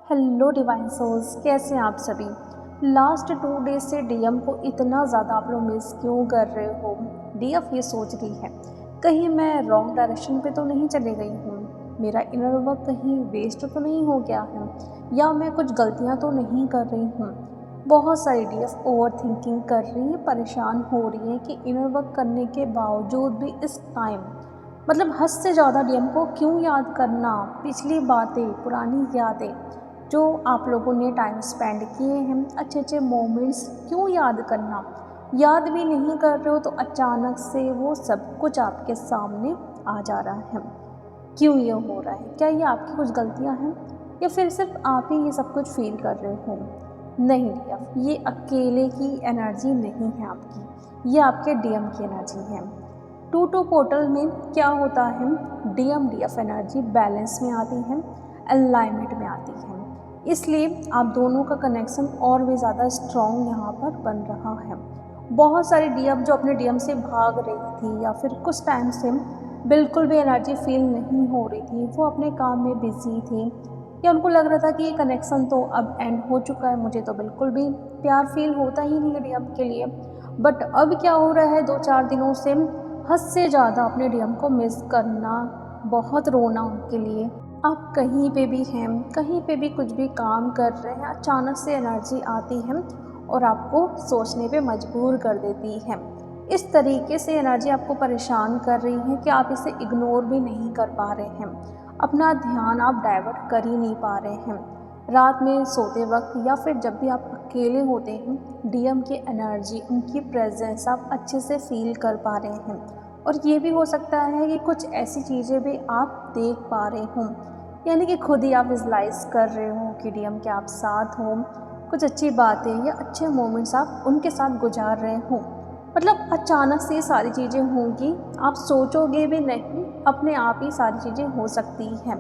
Hello divine souls, कैसे हैं आप सभी। लास्ट 2 डेज से डीएम को इतना ज़्यादा आप लोग मिस क्यों कर रहे हो। डीएफ ये सोच रही है कहीं मैं रॉन्ग डायरेक्शन पे तो नहीं चले गई हूँ, मेरा इनर वर्क कहीं वेस्ट तो नहीं हो गया है, या मैं कुछ गलतियाँ तो नहीं कर रही हूँ। बहुत सारी डीएफ ओवर थिंकिंग कर रही है, परेशान हो रही है कि इनर वर्क करने के बावजूद भी इस टाइम हद से ज़्यादा डीएम को क्यों याद करना, पिछली बातें, पुरानी यादें जो आप लोगों ने टाइम स्पेंड किए हैं, अच्छे अच्छे मोमेंट्स क्यों याद करना। याद भी नहीं कर रहे हो तो अचानक से वो सब कुछ आपके सामने आ जा रहा है। क्यों ये हो रहा है? क्या ये आपकी कुछ गलतियां हैं या फिर सिर्फ आप ही ये सब कुछ फील कर रहे हो? नहीं भैया, ये अकेले की एनर्जी नहीं है आपकी, ये आपके डीएम की एनर्जी है। टू टू पोर्टल में क्या होता है, डीएम डीएफ एनर्जी बैलेंस में आती है, अलाइनमेंट में आती है, इसलिए आप दोनों का कनेक्शन और भी ज़्यादा स्ट्रॉन्ग यहाँ पर बन रहा है। बहुत सारी डीएम जो अपने डीएम से भाग रही थी या फिर कुछ टाइम से बिल्कुल भी एनर्जी फील नहीं हो रही थी, वो अपने काम में बिजी थी या उनको लग रहा था कि ये कनेक्शन तो अब एंड हो चुका है, मुझे तो बिल्कुल भी प्यार फील होता ही नहीं है डीएम के लिए। बट अब क्या हो रहा है, 2-4 दिनों से हद से ज़्यादा अपने डीएम को मिस करना, बहुत रोना उनके लिए। आप कहीं पे भी हैं, कहीं पे भी कुछ भी काम कर रहे हैं, अचानक से एनर्जी आती है और आपको सोचने पे मजबूर कर देती है। इस तरीके से एनर्जी आपको परेशान कर रही है कि आप इसे इग्नोर भी नहीं कर पा रहे हैं, अपना ध्यान आप डाइवर्ट कर ही नहीं पा रहे हैं। रात में सोते वक्त या फिर जब भी आप अकेले होते हैं, डीएम की एनर्जी, उनकी प्रेजेंस आप अच्छे से फील कर पा रहे हैं। और ये भी हो सकता है कि कुछ ऐसी चीज़ें भी आप देख पा रहे हों, यानी कि खुद ही आप विजुलाइज कर रहे हो कि डीएम के आप साथ हो, कुछ अच्छी बातें या अच्छे मोमेंट्स आप उनके साथ गुजार रहे हो। अचानक से ये सारी चीज़ें होंगी, आप सोचोगे भी नहीं, अपने आप ही सारी चीज़ें हो सकती हैं।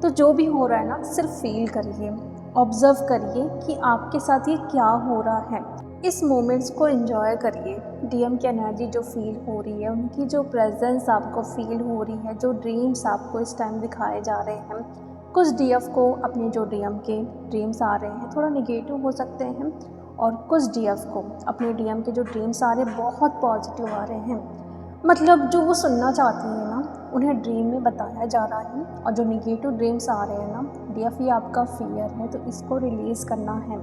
तो जो भी हो रहा है ना, सिर्फ फील करिए, ऑब्जर्व करिए कि आपके साथ ये क्या हो रहा है। इस मोमेंट्स को एंजॉय करिए। डीएम की एनर्जी जो फील हो रही है, उनकी जो प्रेजेंस आपको फील हो रही है, जो ड्रीम्स आपको इस टाइम दिखाए जा रहे हैं। कुछ डीएफ को अपने जो डीएम के ड्रीम्स आ रहे हैं थोड़ा निगेटिव हो सकते हैं, और कुछ डीएफ को अपने डीएम के जो ड्रीम्स आ रहे हैं बहुत पॉजिटिव आ रहे हैं। जो वो सुनना चाहती है ना, उन्हें ड्रीम में बताया जा रहा है। और जो निगेटिव ड्रीम्स आ रहे हैं ना, डीएफ ये आपका फियर है, तो इसको रिलीज़ करना है,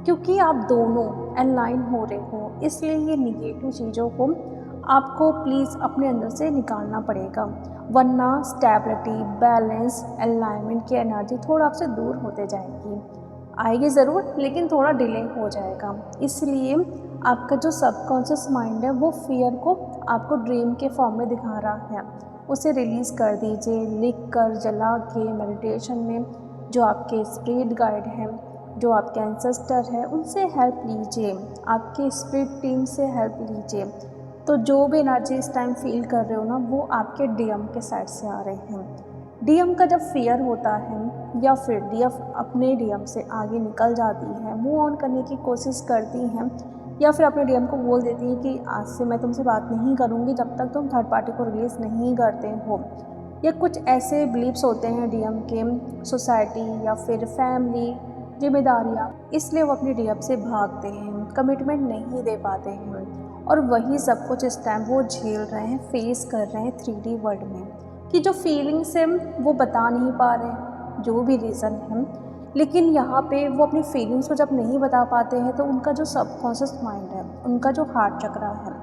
क्योंकि आप दोनों अलाइन हो रहे हो। इसलिए ये निगेटिव चीज़ों को आपको प्लीज़ अपने अंदर से निकालना पड़ेगा, वरना स्टेबिलिटी, बैलेंस, अलाइनमेंट की एनर्जी थोड़ा आपसे दूर होते जाएगी। आएगी ज़रूर, लेकिन थोड़ा डिले हो जाएगा। इसलिए आपका जो सबकॉन्शियस माइंड है वो फियर को आपको ड्रीम के फॉर्म में दिखा रहा है, उसे रिलीज़ कर दीजिए, लिख कर, जला के, मेडिटेशन में। जो आपके स्पिरिट गाइड हैं, जो आपके एंसेस्टर है, उनसे हेल्प लीजिए, आपके स्पिरिट टीम से हेल्प लीजिए। तो जो भी एनर्जी इस टाइम फील कर रहे हो ना, वो आपके डीएम के साइड से आ रहे हैं। डीएम का जब फियर होता है या फिर डीएफ अपने डीएम से आगे निकल जाती है, मूव ऑन करने की कोशिश करती हैं, या फिर अपने डीएम को बोल देती है कि आज से मैं तुमसे बात नहीं करूँगी जब तक तुम थर्ड पार्टी को रिलीज़ नहीं करते हो। या कुछ ऐसे बिलीव्स होते हैं डीएम के, सोसाइटी या फिर फैमिली, जिम्मेदारियाँ, इसलिए वो अपने डीएम से भागते हैं, कमिटमेंट नहीं दे पाते हैं। और वही सब कुछ इस टाइम वो झेल रहे हैं, फेस कर रहे हैं 3D वर्ल्ड में, कि जो फीलिंग्स हैं वो बता नहीं पा रहे हैं, जो भी रीज़न है। लेकिन यहाँ पे वो अपनी फीलिंग्स को जब नहीं बता पाते हैं, तो उनका जो सबकॉन्शियस माइंड है, उनका जो हार्ट चक्रा है,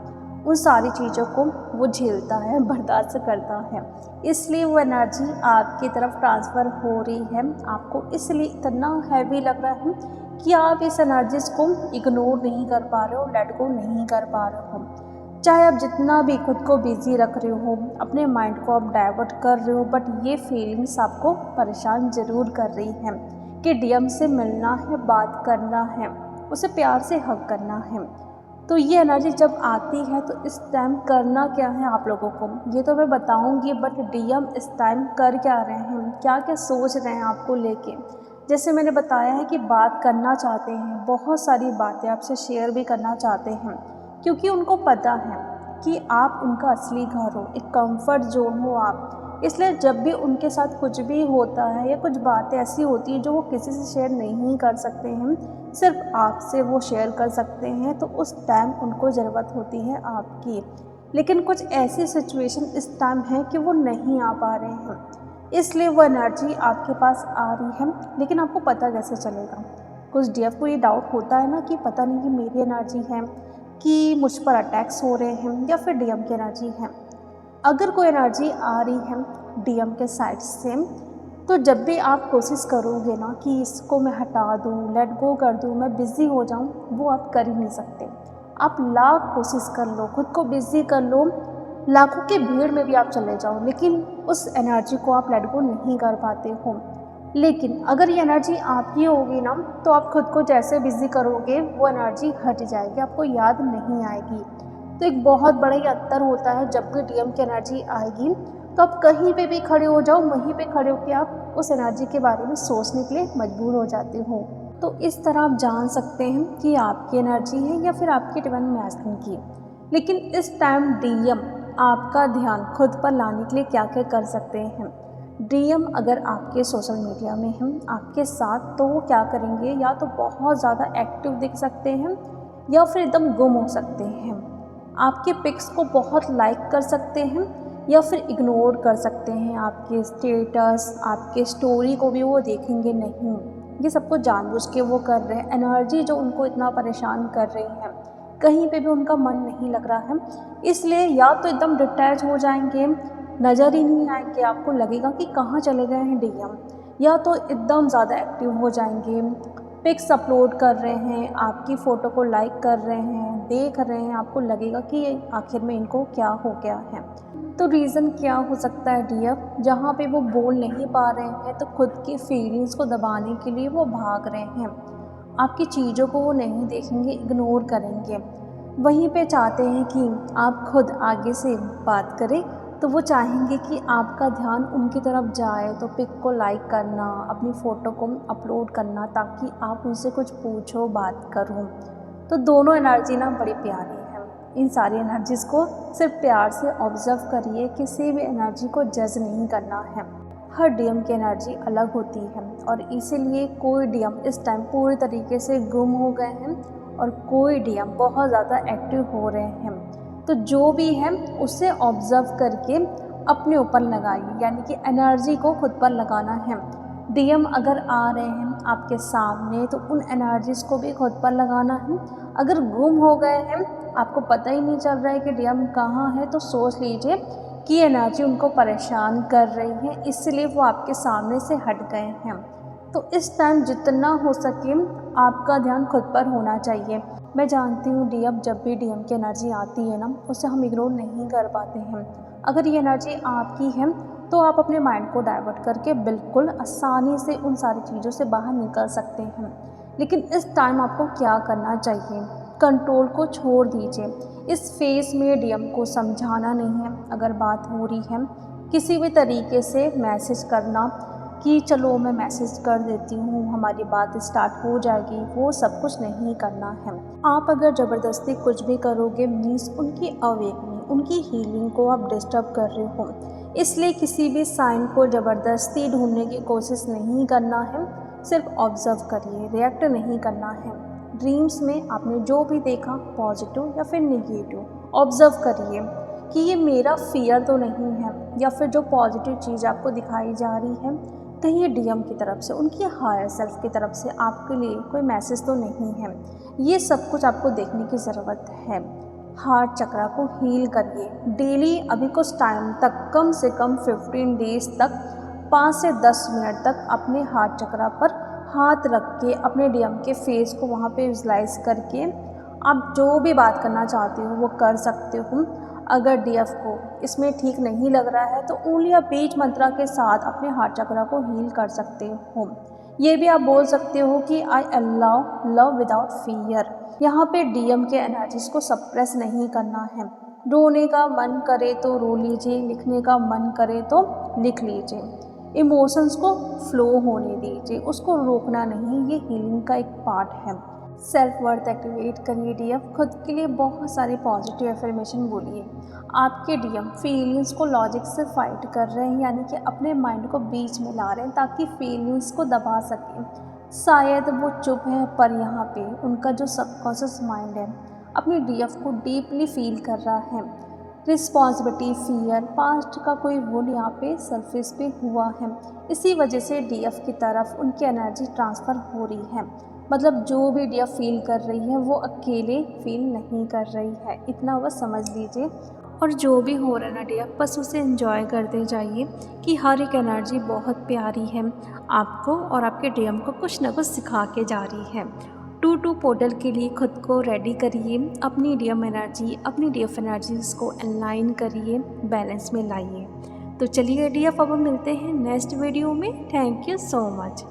उन सारी चीज़ों को वो झेलता है, बर्दाश्त करता है। इसलिए वो एनर्जी आपकी तरफ ट्रांसफ़र हो रही है। आपको इसलिए इतना हैवी लग रहा है कि आप इस एनर्जीज़ को इग्नोर नहीं कर पा रहे हो, लेट गो नहीं कर पा रहे हो। चाहे आप जितना भी खुद को बिजी रख रहे हो, अपने माइंड को आप डाइवर्ट कर रहे हो, बट ये फीलिंग्स आपको परेशान ज़रूर कर रही हैं कि डीएम से मिलना है, बात करना है, उसे प्यार से हग करना है। तो ये एनर्जी जब आती है तो इस टाइम करना क्या है आप लोगों को, ये तो मैं बताऊंगी, बट डीएम इस टाइम कर क्या रहे हैं, क्या क्या सोच रहे हैं आपको लेके। जैसे मैंने बताया है कि बात करना चाहते हैं, बहुत सारी बातें आपसे शेयर भी करना चाहते हैं, क्योंकि उनको पता है कि आप उनका असली घर हो, एक कंफर्ट जोन हो आप, इसलिए जब भी उनके साथ कुछ भी होता है या कुछ बातें ऐसी होती हैं जो वो किसी से शेयर नहीं कर सकते हैं, सिर्फ आपसे वो शेयर कर सकते हैं, तो उस टाइम उनको ज़रूरत होती है आपकी। लेकिन कुछ ऐसी सिचुएशन इस टाइम है कि वो नहीं आ पा रहे हैं, इसलिए वो एनर्जी आपके पास आ रही है, लेकिन आपको पता कैसे चलेगा? कुछ डीएफ को ये डाउट होता है ना कि पता नहीं कि मेरी एनर्जी है कि मुझ पर अटैक्स हो रहे हैं या फिर डीएम की एनर्जी है। अगर कोई एनर्जी आ रही है डीएम के साइड से, तो जब भी आप कोशिश करोगे ना कि इसको मैं हटा दूँ, लेट गो कर दूँ, मैं बिज़ी हो जाऊँ, वो आप कर ही नहीं सकते। आप लाख कोशिश कर लो, खुद को बिज़ी कर लो, लाखों की भीड़ में भी आप चले जाओ, लेकिन उस एनर्जी को आप लेट गो नहीं कर पाते हो। लेकिन अगर ये एनर्जी आपकी होगी ना, तो आप खुद को जैसे बिज़ी करोगे वो एनर्जी हट जाएगी, आपको याद नहीं आएगी। तो एक बहुत बड़ा ही अंतर होता है, जब भी डीएम की एनर्जी आएगी तो आप कहीं पे भी खड़े हो जाओ, वहीं पे खड़े होकर आप उस एनर्जी के बारे में सोचने के लिए मजबूर हो जाते हो। तो इस तरह आप जान सकते हैं कि आपकी एनर्जी है या फिर आपकी डिवाइन मैस्कुलिन की। लेकिन इस टाइम डीएम आपका ध्यान खुद पर लाने के लिए क्या क्या कर सकते हैं? डीएम अगर आपके सोशल मीडिया में हैं आपके साथ, तो वो क्या करेंगे? या तो बहुत ज़्यादा एक्टिव दिख सकते हैं या फिर एकदम गुम हो सकते हैं। आपके पिक्स को बहुत लाइक कर सकते हैं या फिर इग्नोर कर सकते हैं। आपके स्टेटस, आपके स्टोरी को भी वो देखेंगे नहीं। ये सब कुछ जानबूझ के वो कर रहे हैं। एनर्जी जो उनको इतना परेशान कर रही है, कहीं पे भी उनका मन नहीं लग रहा है, इसलिए या तो एकदम डिटैच हो जाएंगे, नज़र ही नहीं आएंगे, आपको लगेगा कि कहाँ चले गए हैं डीएम, या तो एकदम ज़्यादा एक्टिव हो जाएंगे, पिक्स अपलोड कर रहे हैं, आपकी फ़ोटो को लाइक कर रहे हैं, देख रहे हैं, आपको लगेगा कि आखिर में इनको क्या हो गया है। तो रीज़न क्या हो सकता है डीएफ? जहाँ पे वो बोल नहीं पा रहे हैं, तो खुद की फीलिंग्स को दबाने के लिए वो भाग रहे हैं। आपकी चीज़ों को वो नहीं देखेंगे, इग्नोर करेंगे। वहीं पे चाहते हैं कि आप खुद आगे से बात करें, तो वो चाहेंगे कि आपका ध्यान उनकी तरफ जाए, तो पिक को लाइक करना, अपनी फ़ोटो को अपलोड करना, ताकि आप उनसे कुछ पूछो, बात करो। तो दोनों एनर्जी ना बड़ी प्यारी है। इन सारी एनर्जीज़ को सिर्फ प्यार से ऑब्ज़र्व करिए, किसी भी एनर्जी को जज नहीं करना है। हर डीएम की एनर्जी अलग होती है और इसीलिए कोई डीएम इस टाइम पूरी तरीके से गुम हो गए हैं और कोई डीएम बहुत ज़्यादा एक्टिव हो रहे हैं। तो जो भी है उसे ऑब्ज़र्व करके अपने ऊपर लगाइए, यानी कि एनर्जी को खुद पर लगाना है। डीएम अगर आ रहे हैं आपके सामने, तो उन एनर्जीज़ को भी खुद पर लगाना है। अगर गुम हो गए हैं, आपको पता ही नहीं चल रहा है कि डीएम कहाँ है, तो सोच लीजिए कि एनर्जी उनको परेशान कर रही है, इसलिए वो आपके सामने से हट गए हैं। तो इस टाइम जितना हो सके आपका ध्यान खुद पर होना चाहिए। मैं जानती हूँ डीएम, जब भी डीएम की एनर्जी आती है ना, उसे हम इग्नोर नहीं कर पाते हैं। अगर ये एनर्जी आपकी है, तो आप अपने माइंड को डाइवर्ट करके बिल्कुल आसानी से उन सारी चीज़ों से बाहर निकल सकते हैं। लेकिन इस टाइम आपको क्या करना चाहिए? कंट्रोल को छोड़ दीजिए। इस फेस में डीएम को समझाना नहीं है। अगर बात हो रही है, किसी भी तरीके से मैसेज करना कि चलो मैं मैसेज कर देती हूँ, हमारी बात स्टार्ट हो जाएगी, वो सब कुछ नहीं करना है। आप अगर ज़बरदस्ती कुछ भी करोगे, मीन्स उनकी अवेकनिंग, उनकी हीलिंग को आप डिस्टर्ब कर रहे हो। इसलिए किसी भी साइन को ज़बरदस्ती ढूंढने की कोशिश नहीं करना है, सिर्फ ऑब्ज़र्व करिए, रिएक्ट नहीं करना है। ड्रीम्स में आपने जो भी देखा, पॉजिटिव या फिर नेगेटिव, ऑब्ज़र्व करिए कि ये मेरा फियर तो नहीं है, या फिर जो पॉजिटिव चीज़ आपको दिखाई जा रही है, कहीं ये डीएम की तरफ से, उनकी हायर सेल्फ की तरफ से आपके लिए कोई मैसेज तो नहीं है। ये सब कुछ आपको देखने की ज़रूरत है। हार्ट चक्रा को हील करिए डेली। अभी कुछ टाइम तक, कम से कम 15 डेज तक, 5 से 10 मिनट तक अपने हार्ट चक्रा पर हाथ रख के अपने डीएम के फेस को वहाँ पे विजुलाइज करके आप जो भी बात करना चाहते हो वो कर सकते हो। अगर डीएफ को इसमें ठीक नहीं लग रहा है, तो ओनली आप बीज मंत्रा के साथ अपने हार्ट चक्रा को हील कर सकते हो। ये भी आप बोल सकते हो कि आई अलाउ लव विदाउट फियर। यहाँ पे डीएम के एनर्जीज को सप्रेस नहीं करना है। रोने का मन करे तो रो लीजिए, लिखने का मन करे तो लिख लीजिए। इमोशंस को फ्लो होने दीजिए, उसको रोकना नहीं। ये हीलिंग का एक पार्ट है। सेल्फ वर्थ एक्टिवेट करिए डीएफ। खुद के लिए बहुत सारे पॉजिटिव एफर्मेशन बोलिए। आपके डीएम फीलिंग्स को लॉजिक से फाइट कर रहे हैं, यानी कि अपने माइंड को बीच में ला रहे हैं ताकि फीलिंग्स को दबा सकें। शायद वो चुप है, पर यहाँ पे उनका जो सबकॉन्शियस माइंड है अपनी डीएफ को डीपली फील कर रहा है। रिस्पॉन्सिबिलिटी, फियर, पास्ट का कोई वुड यहाँ पे सरफेस पे हुआ है। इसी वजह से डीएफ की तरफ उनकी एनर्जी ट्रांसफ़र हो रही है। मतलब जो भी डीएफ फील कर रही है वो अकेले फील नहीं कर रही है, इतना बस समझ लीजिए। और जो भी हो रहा है ना डीएफ, बस उसे एंजॉय करते जाइए कि हर एक एनर्जी बहुत प्यारी है, आपको और आपके डीएम को कुछ ना कुछ सिखा के जा रही है। 2-2 पोर्टल के लिए खुद को रेडी करिए, अपनी डीएम एनर्जी, अपनी डीएफ एनर्जीज को अलाइन करिए, बैलेंस में लाइए। तो चलिए डीएफ, अब हम मिलते हैं नेक्स्ट वीडियो में। Thank you so much.